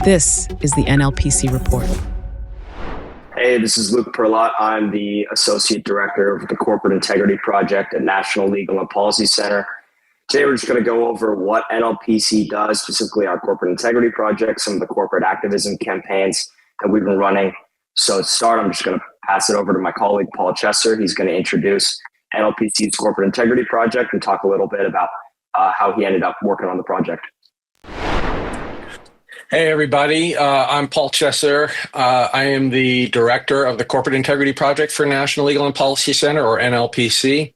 This is the NLPC Report. Hey, this is Luke Perlot. I'm the Associate Director of the Corporate Integrity Project at National Legal and Policy Center. Today, we're just going to go over what NLPC does, specifically our Corporate Integrity Project, some of the corporate activism campaigns that we've been running. So to start, I'm just going to pass it over to my colleague, Paul Kamenar. He's going to introduce NLPC's Corporate Integrity Project and talk a little bit about how he ended up working on the project. Hey, everybody. I'm Paul Kamenar. I am the director of the Corporate Integrity Project for National Legal and Policy Center, or NLPC.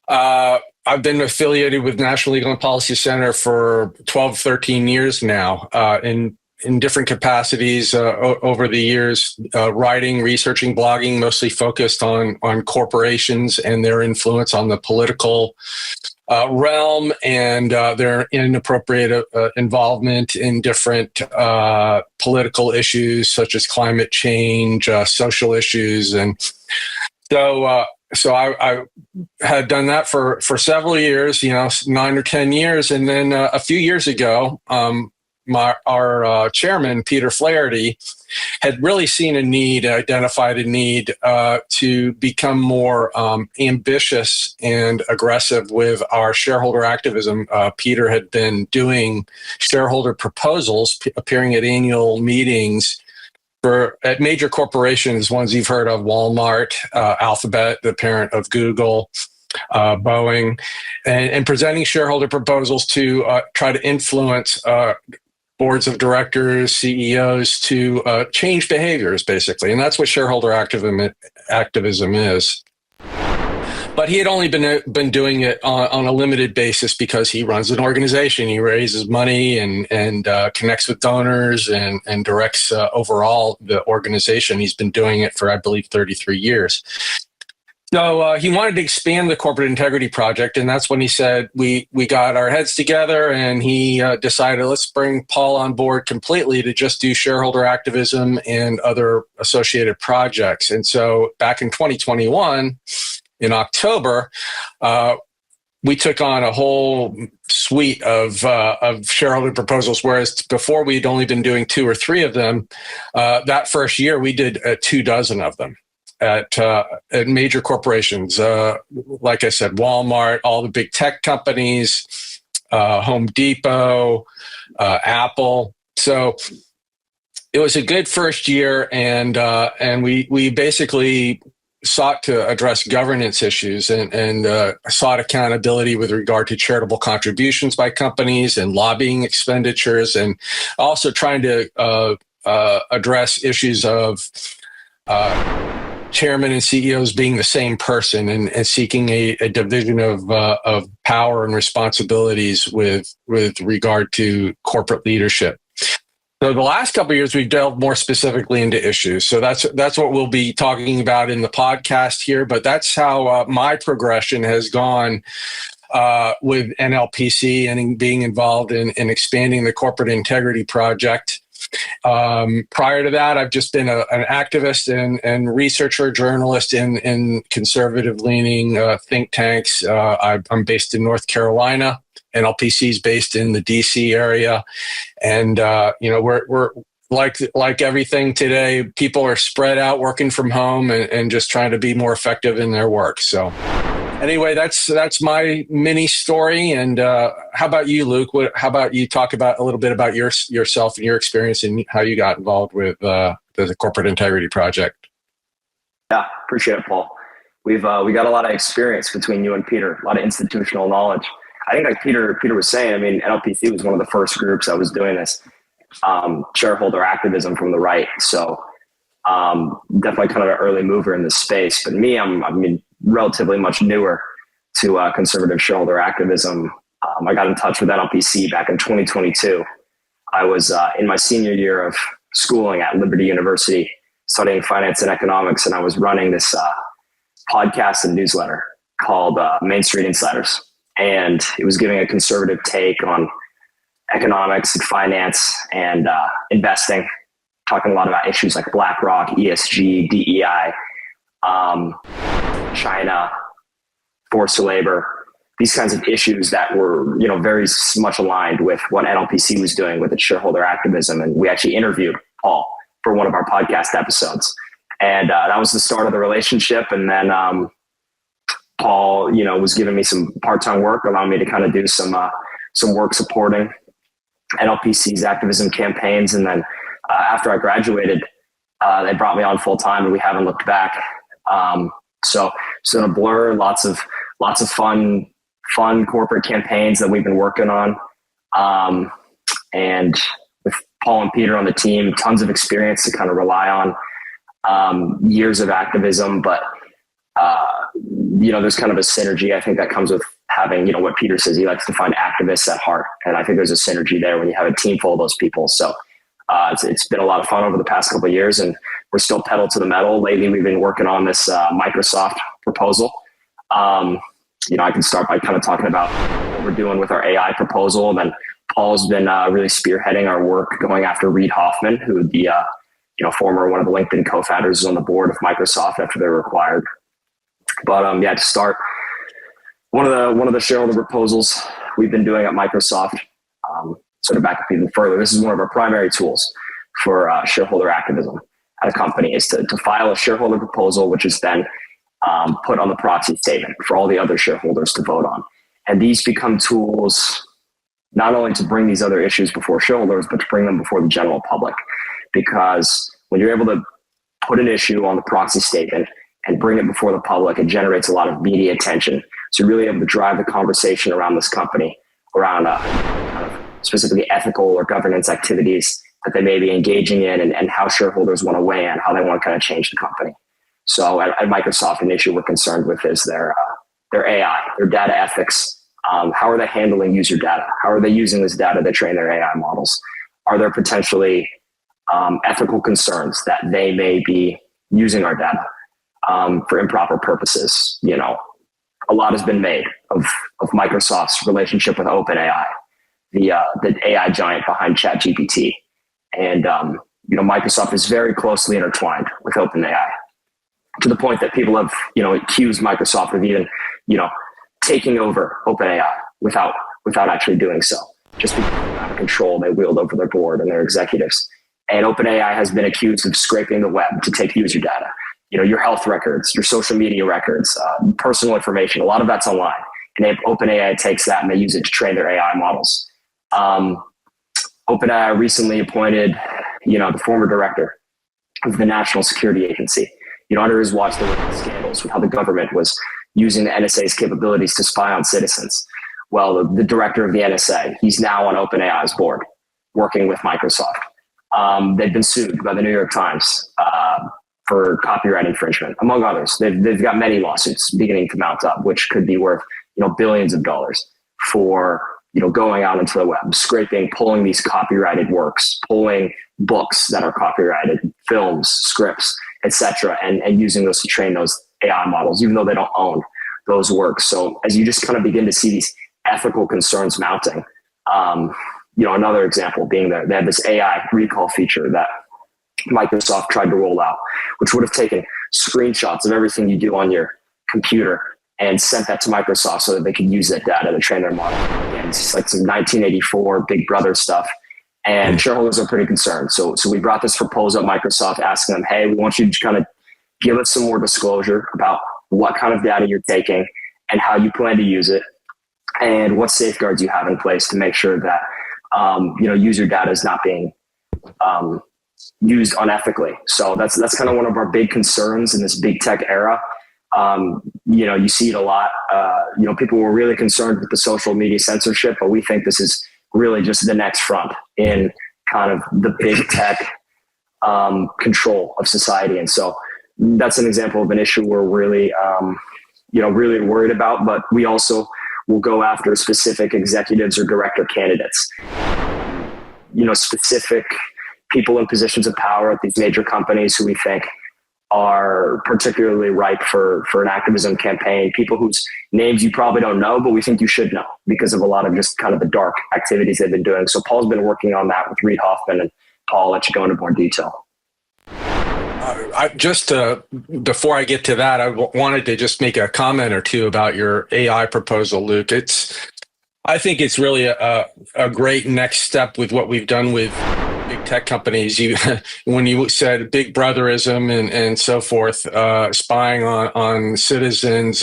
I've been affiliated with National Legal and Policy Center for 12, 13 years now in different capacities over the years, writing, researching, blogging, mostly focused on corporations and their influence on the political realm and their inappropriate involvement in different political issues such as climate change, social issues. And so I had done that for several years, 9 or 10 years. And then a few years ago, our chairman, Peter Flaherty, had really seen a need, identified a need to become more ambitious and aggressive with our shareholder activism. Peter had been doing shareholder proposals, appearing at annual meetings at major corporations, ones you've heard of, Walmart, Alphabet, the parent of Google, Boeing, and presenting shareholder proposals to try to influence boards of directors, CEOs to change behaviors, basically. And that's what shareholder activism is. But he had only been doing it on a limited basis because he runs an organization. He raises money and connects with donors and directs overall the organization. He's been doing it for, I believe, 33 years. So he wanted to expand the Corporate Integrity Project, and that's when he said we got our heads together, and he decided, let's bring Paul on board completely to just do shareholder activism and other associated projects. And so back in 2021, in October, we took on a whole suite of shareholder proposals, whereas before we'd only been doing 2 or 3 of them. That first year, we did 24 of them. At major corporations, like I said, Walmart, all the big tech companies, Home Depot, Apple. So it was a good first year, and we basically sought to address governance issues and sought accountability with regard to charitable contributions by companies and lobbying expenditures, and also trying to address issues of chairman and CEOs being the same person and seeking a division of power and responsibilities with regard to corporate leadership. So the last couple of years, we've delved more specifically into issues. So that's what we'll be talking about in the podcast here. But that's how my progression has gone with NLPC and being involved in expanding the Corporate Integrity Project. Prior to that, I've just been an activist and researcher, journalist in conservative-leaning think tanks. I'm based in North Carolina. NLPC is based in the DC area, and we're like everything today. People are spread out, working from home, and just trying to be more effective in their work. So. Anyway, that's my mini story. And how about you, Luke? How about you talk about a little bit about yourself and your experience and how you got involved with the Corporate Integrity Project? Yeah, appreciate it, Paul. We got a lot of experience between you and Peter, a lot of institutional knowledge. I think like Peter was saying, I mean, NLPC was one of the first groups that was doing this shareholder activism from the right. So definitely kind of an early mover in this space. But me, I'm relatively much newer to conservative shareholder activism. I got in touch with NLPC back in 2022. I was in my senior year of schooling at Liberty University, studying finance and economics, and I was running this podcast and newsletter called Main Street Insiders. And it was giving a conservative take on economics and finance and investing, talking a lot about issues like BlackRock, ESG, DEI, China, forced labor, these kinds of issues that were, very much aligned with what NLPC was doing with its shareholder activism. And we actually interviewed Paul for one of our podcast episodes. And that was the start of the relationship. And then Paul, was giving me some part-time work, allowing me to kind of do some work supporting NLPC's activism campaigns. And then after I graduated, they brought me on full-time, and we haven't looked back. So it's been a blur, lots of fun corporate campaigns that we've been working on. And with Paul and Peter on the team, tons of experience to kind of rely on, years of activism, but, there's kind of a synergy, I think, that comes with having, what Peter says, he likes to find activists at heart. And I think there's a synergy there when you have a team full of those people. So it's been a lot of fun over the past couple of years, and we're still pedal to the metal. Lately, we've been working on this Microsoft proposal. I can start by kind of talking about what we're doing with our AI proposal. And then Paul's been really spearheading our work going after Reid Hoffman, who would be, former one of the LinkedIn co-founders, is on the board of Microsoft after they were acquired. But to start, one of the shareholder proposals we've been doing at Microsoft, sort of back up even further, this is one of our primary tools for shareholder activism at a company, is to file a shareholder proposal, which is then put on the proxy statement for all the other shareholders to vote on. And these become tools not only to bring these other issues before shareholders, but to bring them before the general public. Because when you're able to put an issue on the proxy statement and bring it before the public, it generates a lot of media attention. So you're really able to drive the conversation around this company, around kind of specifically ethical or governance activities that they may be engaging in, and how shareholders want to weigh in, how they want to kind of change the company. So at Microsoft, an issue we're concerned with is their AI, their data ethics. How are they handling user data? How are they using this data to train their AI models? Are there potentially ethical concerns that they may be using our data for improper purposes? A lot has been made of Microsoft's relationship with OpenAI, the AI giant behind ChatGPT. And Microsoft is very closely intertwined with OpenAI, to the point that people have, accused Microsoft of even, taking over OpenAI without actually doing so, just because of the amount of control they wield over their board and their executives. And OpenAI has been accused of scraping the web to take user data, your health records, your social media records, personal information. A lot of that's online. And OpenAI takes that and they use it to train their AI models. OpenAI recently appointed, the former director of the National Security Agency. Under his watch, there were scandals with how the government was using the NSA's capabilities to spy on citizens. Well, the director of the NSA, he's now on OpenAI's board, working with Microsoft. They've been sued by the New York Times for copyright infringement, among others. They've got many lawsuits beginning to mount up, which could be worth billions of dollars for going out into the web, scraping, pulling these copyrighted works, pulling books that are copyrighted, films, scripts, etc., and using those to train those AI models, even though they don't own those works. So as you just kind of begin to see these ethical concerns mounting, another example being that they have this AI recall feature that Microsoft tried to roll out, which would have taken screenshots of everything you do on your computer and sent that to Microsoft so that they could use that data to train their model. Again, it's like some 1984 Big Brother stuff. And shareholders are pretty concerned. So we brought this proposal at Microsoft asking them, hey, we want you to kind of give us some more disclosure about what kind of data you're taking and how you plan to use it, and what safeguards you have in place to make sure that user data is not being used unethically. So that's kind of one of our big concerns in this big tech era. You see it a lot. People were really concerned with the social media censorship, but we think this is really just the next front in kind of the big tech control of society. And so that's an example of an issue we're really, really worried about, but we also will go after specific executives or director candidates, specific people in positions of power at these major companies who we think are particularly ripe for an activism campaign, people whose names you probably don't know, but we think you should know because of a lot of just kind of the dark activities they've been doing. So Paul's been working on that with Reid Hoffman, and Paul, I'll let you go into more detail. Before I get to that, I wanted to just make a comment or two about your AI proposal, Luke. I think it's really a great next step with what we've done with big tech companies. When you said big brotherism and so forth, spying on citizens,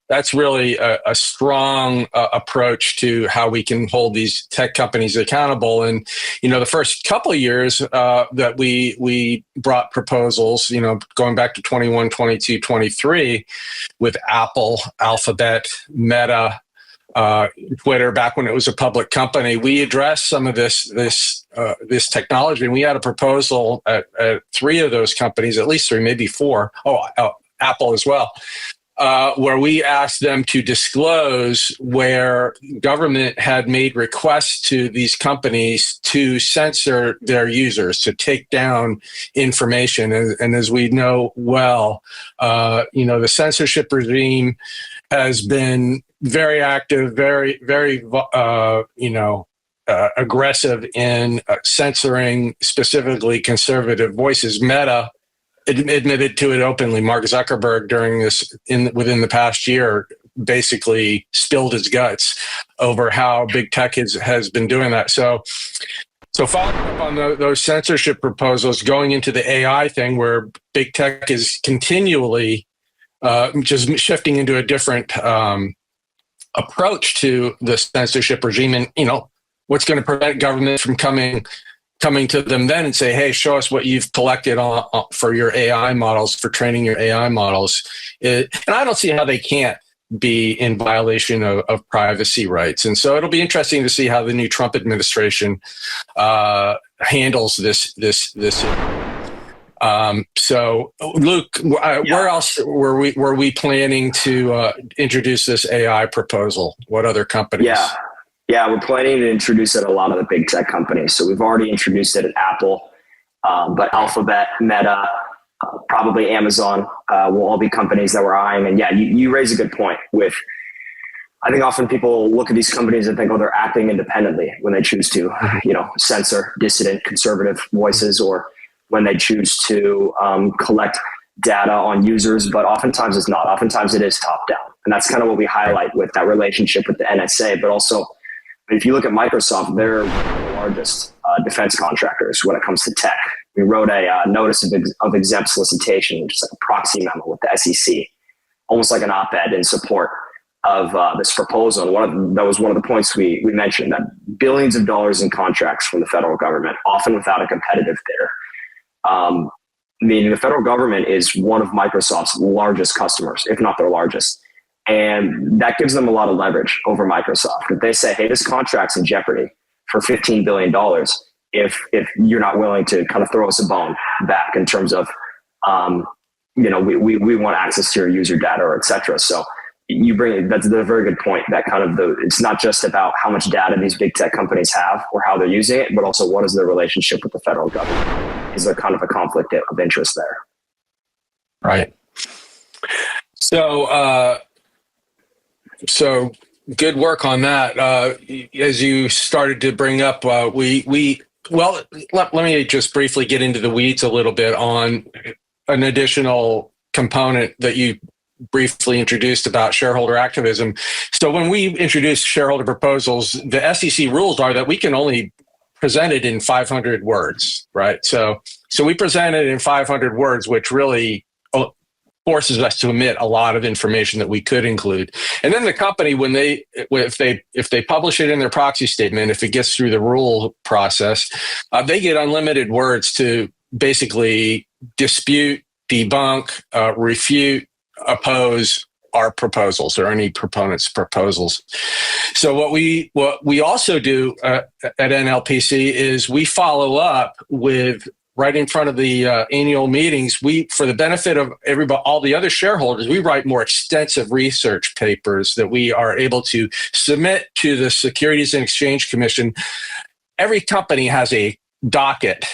that's really a strong approach to how we can hold these tech companies accountable. And, the first couple of years that we brought proposals, going back to 21, 22, 23 with Apple, Alphabet, Meta, Twitter, back when it was a public company, we addressed some of this technology. And we had a proposal at 3 of those companies, at least 3, maybe 4. Apple as well. Where we asked them to disclose where government had made requests to these companies to censor their users, to take down information. And as we know well, the censorship regime has been very active, very, very, aggressive in censoring specifically conservative voices. Meta admitted to it openly. Mark Zuckerberg, within the past year, basically spilled his guts over how big tech has been doing that. So following up on those censorship proposals, going into the AI thing, where big tech is continually just shifting into a different approach to the censorship regime, and what's going to prevent government from coming to them then and say, hey, show us what you've collected for your AI models, for training your AI models. And I don't see how they can't be in violation of privacy rights. And so it'll be interesting to see how the new Trump administration handles this. So, Luke, where else were we planning to introduce this AI proposal? What other companies? Yeah, we're planning to introduce it at a lot of the big tech companies. So we've already introduced it at Apple, but Alphabet, Meta, probably Amazon will all be companies that we're eyeing. And yeah, you raise a good point with, I think often people look at these companies and think, oh, they're acting independently when they choose to, censor dissident conservative voices, or when they choose to collect data on users, but oftentimes it's not. Oftentimes it is top down. And that's kind of what we highlight with that relationship with the NSA, but also if you look at Microsoft, they're one of the largest defense contractors when it comes to tech. We wrote a notice of exempt solicitation, which is like a proxy memo with the SEC, almost like an op-ed in support of this proposal. And that was one of the points we mentioned, that billions of dollars in contracts from the federal government, often without a competitive bidder. Meaning the federal government is one of Microsoft's largest customers, if not their largest. And that gives them a lot of leverage over Microsoft. If they say, hey, this contract's in jeopardy for $15 billion, if you're not willing to kind of throw us a bone back in terms of, we want access to your user data, or et cetera. So that's a very good point, that kind of it's not just about how much data these big tech companies have or how they're using it, but also what is their relationship with the federal government? Is there kind of a conflict of interest there? Right. So good work on that. As you started to bring up, let me just briefly get into the weeds a little bit on an additional component that you briefly introduced about shareholder activism. So when we introduce shareholder proposals, the SEC rules are that we can only present it in 500 words, right? So we present it in 500 words, which really forces us to omit a lot of information that we could include. And then the company, if they publish it in their proxy statement, if it gets through the rule process, they get unlimited words to basically dispute, debunk, refute, oppose our proposals or any proponent's proposals. So what we also do at NLPC is we follow up with, right in front of the annual meetings, for the benefit of everybody, all the other shareholders, we write more extensive research papers that we are able to submit to the Securities and Exchange Commission. Every company has a docket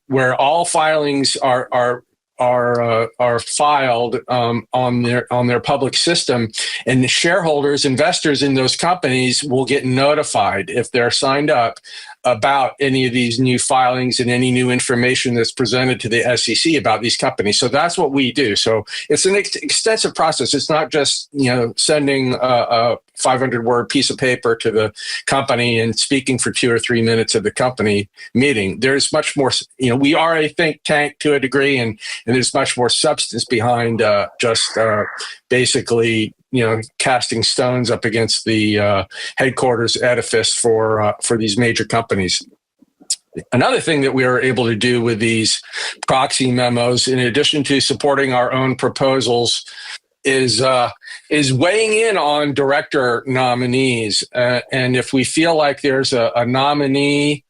where all filings are filed on their public system, and the shareholders, investors in those companies will get notified if they're signed up about any of these new filings and any new information that's presented to the SEC about these companies. So that's what we do. So it's an extensive process. It's not just, sending a 500-word piece of paper to the company and speaking for 2 or 3 minutes at the company meeting. There's much more, we are a think tank to a degree, and there's much more substance behind just basically, casting stones up against the headquarters edifice for these major companies. Another thing that we are able to do with these proxy memos, in addition to supporting our own proposals, is weighing in on director nominees. And if we feel like there's a nominee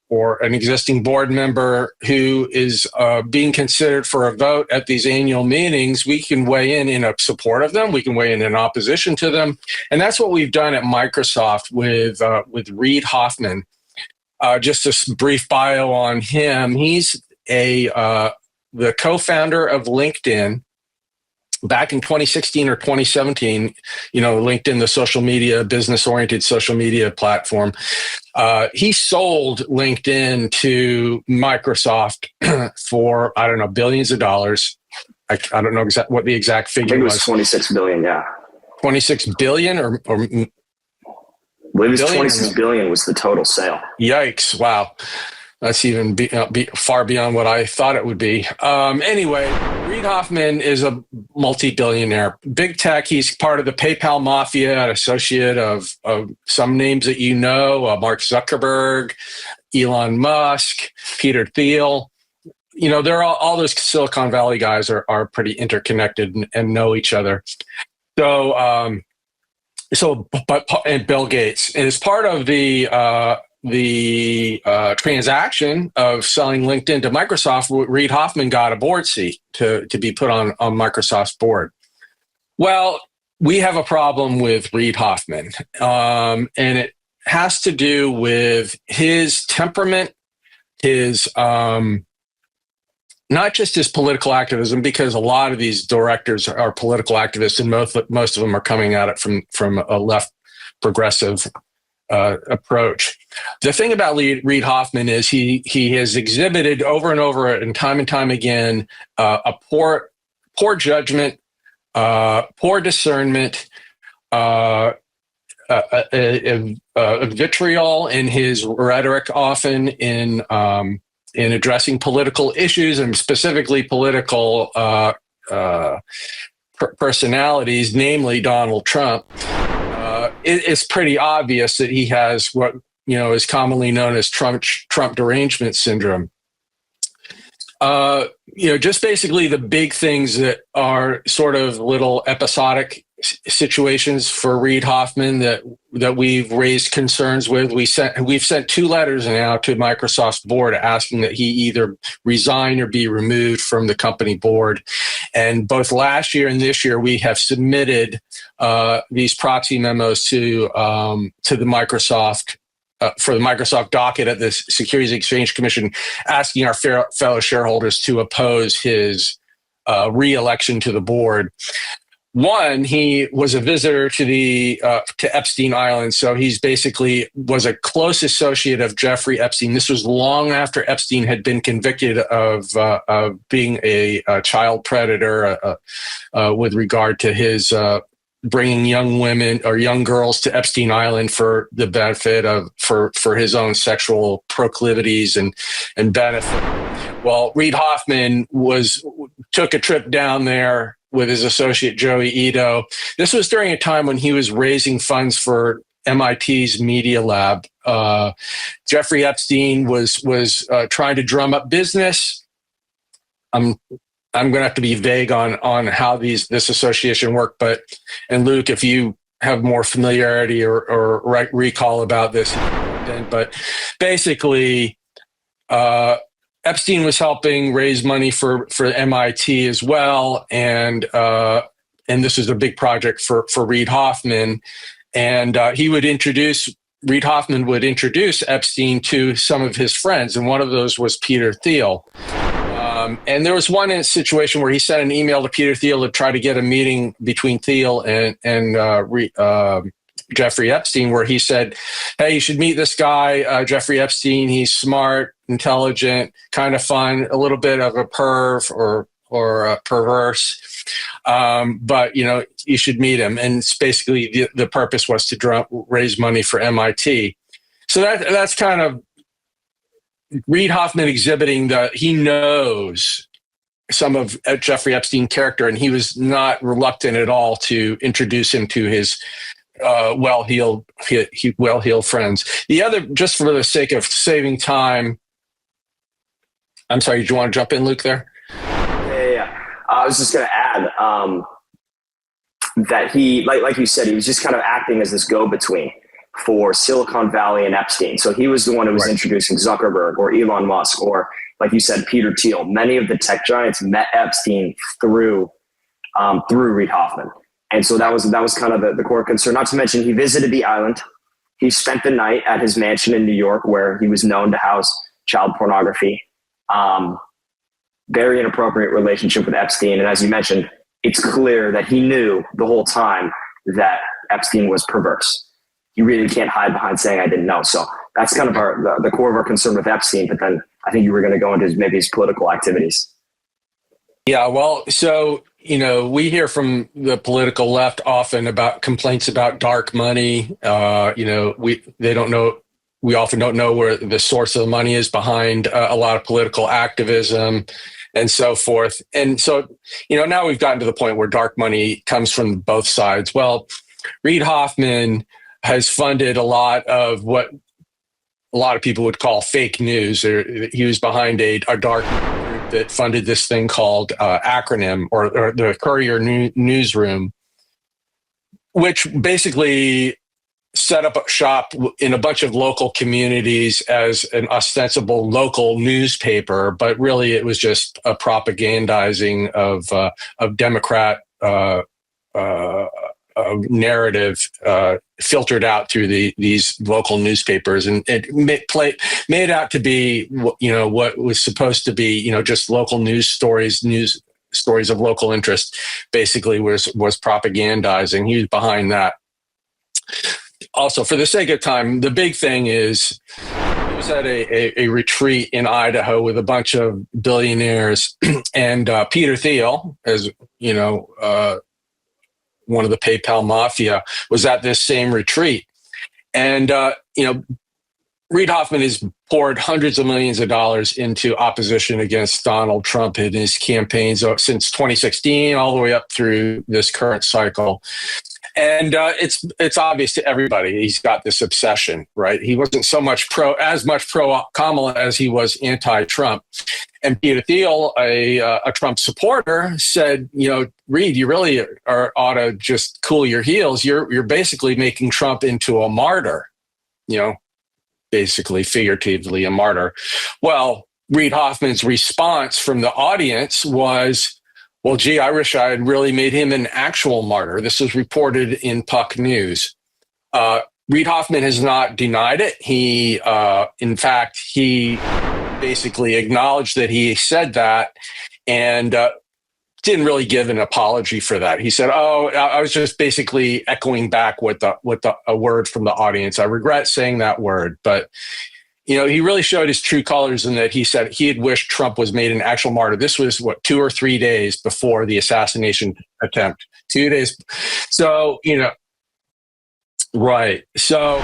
or an existing board member who is being considered for a vote at these annual meetings, we can weigh in support of them. We can weigh in opposition to them. And that's what we've done at Microsoft with Reid Hoffman. Just a brief bio on him. He's the co-founder of LinkedIn. Back in 2016 or 2017, LinkedIn, the social media, business-oriented social media platform, he sold LinkedIn to Microsoft for, billions of dollars. I don't know what the exact figure was. I think it was 26 billion, yeah. 26 billion or I believe it was 26 billion was the total sale. Yikes, wow. That's even far beyond what I thought it would be. Anyway, Reid Hoffman is a multi-billionaire. Big tech, he's part of the PayPal mafia, an associate of some names that Mark Zuckerberg, Elon Musk, Peter Thiel. They're all those Silicon Valley guys are pretty interconnected and know each other. And Bill Gates. And as part of the transaction of selling LinkedIn to Microsoft, Reid Hoffman got a board seat to be put on Microsoft's board. Well, we have a problem with Reid Hoffman, and it has to do with his temperament, his not just his political activism, because a lot of these directors are political activists, and most of them are coming at it from a left progressive approach. The thing about Reid Hoffman is he has exhibited over and over and time again a poor judgment, poor discernment, a vitriol in his rhetoric, often in addressing political issues and specifically political personalities, namely Donald Trump. It's pretty obvious that he has what is commonly known as Trump derangement syndrome. Just basically the big things that are sort of little episodic situations for Reid Hoffman that we've raised concerns with. We've sent 2 letters now to Microsoft's board asking that he either resign or be removed from the company board. And both last year and this year, we have submitted these proxy memos to the Microsoft. For the Microsoft docket at the Securities and Exchange Commission, asking our fellow shareholders to oppose his re-election to the board. One, he was a visitor to Epstein Island, so he's basically was a close associate of Jeffrey Epstein. This was long after Epstein had been convicted of being a child predator with regard to his bringing young women or young girls to Epstein Island for the benefit of for his own sexual proclivities and benefit. Well, Reid Hoffman took a trip down there with his associate Joey Ito. This was during a time when he was raising funds for MIT's Media Lab. Jeffrey Epstein was trying to drum up business. I'm going to have to be vague on how this association worked, and Luke, if you have more familiarity or recall about this, but basically, Epstein was helping raise money for MIT as well, and this is a big project for Reid Hoffman, and Reid Hoffman would introduce Epstein to some of his friends, and one of those was Peter Thiel. And there was one situation where he sent an email to Peter Thiel to try to get a meeting between Thiel and Jeffrey Epstein, where he said, hey, you should meet this guy, Jeffrey Epstein. He's smart, intelligent, kind of fun, a little bit of a perv or perverse. But, you should meet him. And it's basically the purpose was to raise money for MIT. So that's kind of Reid Hoffman exhibiting that he knows some of Jeffrey Epstein's character, and he was not reluctant at all to introduce him to his well-heeled friends. The other, just for the sake of saving time, I'm sorry, do you want to jump in, Luke, there? Yeah. I was just going to add that he, like you said, he was just kind of acting as this go-between for Silicon Valley and Epstein. So he was the one who was introducing Zuckerberg or Elon Musk or, like you said, Peter Thiel. Many of the tech giants met Epstein through Reid Hoffman. And so that was kind of the core concern. Not to mention, he visited the island. He spent the night at his mansion in New York, where he was known to house child pornography. Very inappropriate relationship with Epstein. And as you mentioned, it's clear that he knew the whole time that Epstein was perverse. You really can't hide behind saying I didn't know. So that's kind of the core of our concern with Epstein. But then I think you were going to go into his political activities. Yeah, well, so, we hear from the political left often about complaints about dark money. They don't know. We often don't know where the source of the money is behind a lot of political activism and so forth. And so, now we've gotten to the point where dark money comes from both sides. Well, Reid Hoffman has funded a lot of what a lot of people would call fake news. He was behind a dark group that funded this thing called Acronym or the Courier Newsroom, which basically set up a shop in a bunch of local communities as an ostensible local newspaper, but really it was just a propagandizing of Democrat narrative filtered out through these local newspapers, and it made out to be what was supposed to be just local news stories of local interest. Basically was propagandizing. He was behind that. Also, for the sake of time, the big thing is he was at a retreat in Idaho with a bunch of billionaires, and Peter Thiel, as one of the PayPal mafia, was at this same retreat. And, Reid Hoffman has poured hundreds of millions of dollars into opposition against Donald Trump in his campaigns since 2016, all the way up through this current cycle. And it's obvious to everybody he's got this obsession, right? He wasn't as much pro Kamala as he was anti-Trump. And Peter Thiel, a Trump supporter, said, Reid, you really ought to just cool your heels. You're basically making Trump into a martyr, basically figuratively a martyr. Well, Reid Hoffman's response from the audience was, well, gee, I wish I had really made him an actual martyr. This was reported in Puck News. Reid Hoffman has not denied it. He, in fact, he basically acknowledged that he said that and didn't really give an apology for that. He said, "Oh, I was just basically echoing back what a word from the audience. I regret saying that word, but." He really showed his true colors in that he said he had wished Trump was made an actual martyr. This was 2 or 3 days before the assassination attempt. 2 days. So, right. So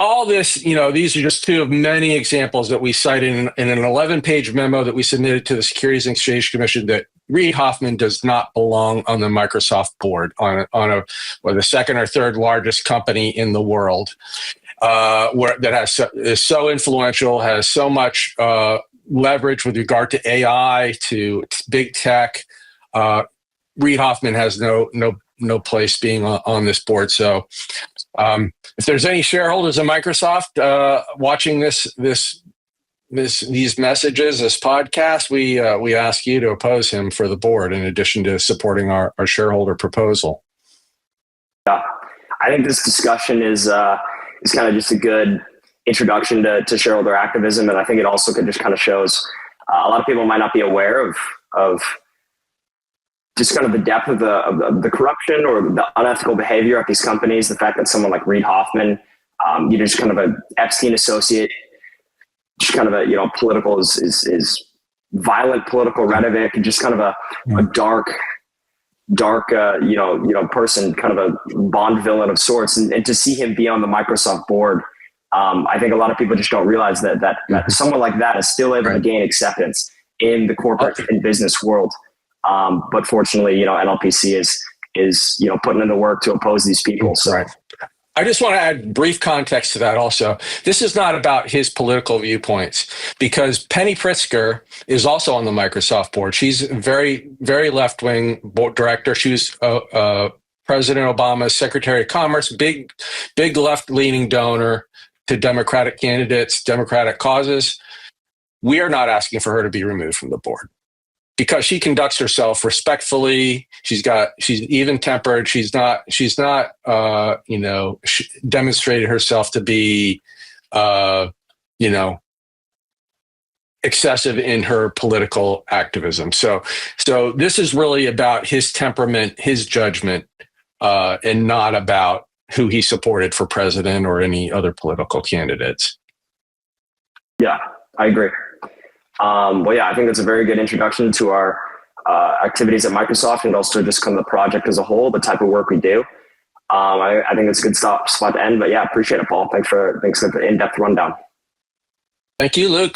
all this, these are just two of many examples that we cite in an 11-page memo that we submitted to the Securities and Exchange Commission that Reid Hoffman does not belong on the Microsoft board on the second or third largest company in the world. Is so influential, has so much leverage with regard to AI, to big tech. Reid Hoffman has no place being on this board. So, if there's any shareholders of Microsoft watching these messages, this podcast, we ask you to oppose him for the board in addition to supporting our shareholder proposal. Yeah, I think this discussion is kind of just a good introduction to shareholder activism. And I think it also just kind of shows a lot of people might not be aware of just kind of the depth of the corruption or the unethical behavior at these companies. The fact that someone like Reid Hoffman, just kind of a Epstein associate, just kind of a, political is violent political rhetoric, and just kind of a dark, person, kind of a Bond villain of sorts. And to see him be on the Microsoft board, I think a lot of people just don't realize that someone like that is still able to gain acceptance in the corporate and business world. But fortunately, NLPC is putting in the work to oppose these people. So. Right. I just want to add brief context to that also. This is not about his political viewpoints, because Penny Pritzker is also on the Microsoft board. She's very, very left-wing board director. She was President Obama's Secretary of Commerce, big left-leaning donor to Democratic candidates, Democratic causes. We are not asking for her to be removed from the board, because she conducts herself respectfully. She's even-tempered. She's not demonstrated herself to be, excessive in her political activism. So this is really about his temperament, his judgment, and not about who he supported for president or any other political candidates. Yeah, I agree. I think that's a very good introduction to our activities at Microsoft, and also just kind of the project as a whole, the type of work we do. I think it's a good spot to end. But yeah, appreciate it, Paul. Thanks for the in-depth rundown. Thank you, Luke.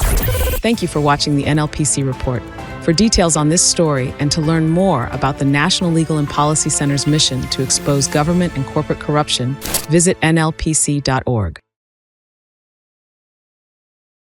Thank you for watching the NLPC Report. For details on this story and to learn more about the National Legal and Policy Center's mission to expose government and corporate corruption, visit nlpc.org.